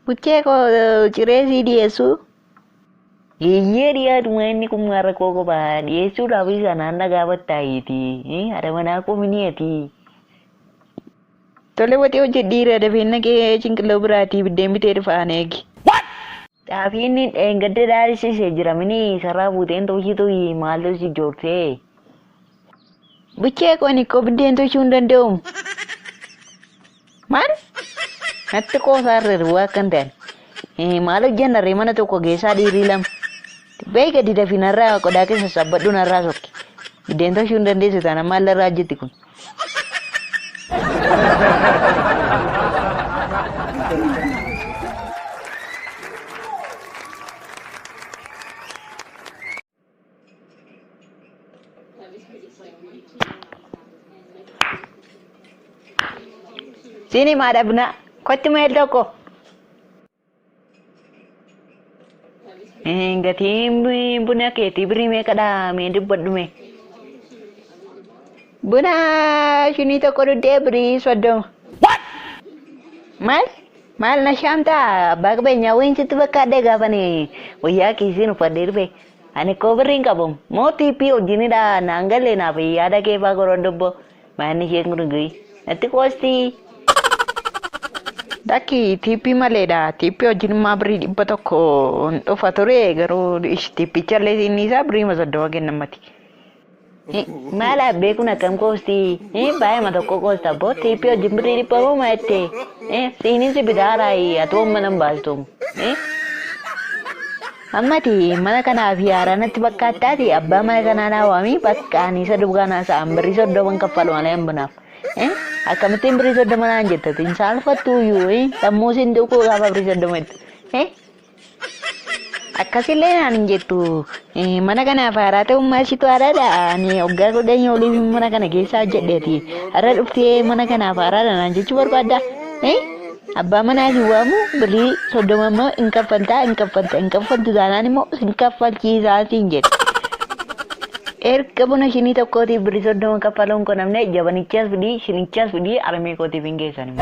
Buchee koo ciree sii dhiyeessu. Iyyee dhiyaatuma inni kun har'a koo kophaa dhiyeessuudhaaf isa naan dhagaa battaayiiti. Haadha manaa koo mini'ati. Tole watee hojjedhiira dafeenna kee cinqiloo biraatii biddeen bitee dhufaan eegi. Xaafiin gadda dhaadhisiisee jira mini sarara buuteen tolchitu maaltu si joorsee. Buchee koon ikkoo biddeen tolchuu hin danda'u. Maal? Natti qoosaarra waa akkan ta'an. Maal hojjannarree mana tokko keessaa dhiirii lama. Baay'ee gadi dafi narraa qodaa keessa sabbadhu narraa sokki. Biddeen tolchuu hin dandeessu taana maal irraa hojjetti kun? Sini maadha buna kotti meel tokko. Gatiin buna keetii birii meeqadha mee dubbadhu mee? Buna shinii tokko dhuddee birii 30. Maal na shaamtaa abbaa qabeenyaa wayin sitti fakkaadhee gaafani wayyaa kiisiin uffadhee dhufe. Ani koo birriin qabu moo tiippii wajjinidha naan galee naaf yaada kee faa goroo dubbo maanni isheen gurguri natti qoostii. Daki tiippii maleedha. Tiippii wajjin immoo birii 100 dhufa ture garuu tiippicha illee inni isaa birii 30 kennamati. Maala beekun akkam qoostii baay'ee tokko qoosta boo tiippii wajjin birii 100 maette siiniin si bidaaraa atoo mana hin baastu. Ammati mana kanaaf yaaraa natti fakkaattaati abbaa mana kanaa naa waamii bakka ani isa dhugaanaa sa'an birrii 30 kaffalu malee hin bunaaf. Akkamittiin birii 30 naan jettatiin saalfattuu iyyuu sammuu siin dhukkuu gaafa birii 30 jettu. Akkasillee naan hin jettu mana kanaaf haaraa ta'ummaa ishitu haaraadha. Ani waggaa 10 oliif mana kana keessaa hojjedheeti. Har'a dhuftee mana kanaaf haaraadha naan jechuu barbaadda. Abbaa manaa si waamu birii 30 immoo hin kaffaltu taanaan immoo hin kaffalchiisaa siin jedhe. Erga buna shinii tokkootiif birii 30 kaffaluun kun namne jabanichaas fidii shinichaas fidii armee kootiif hin geessan.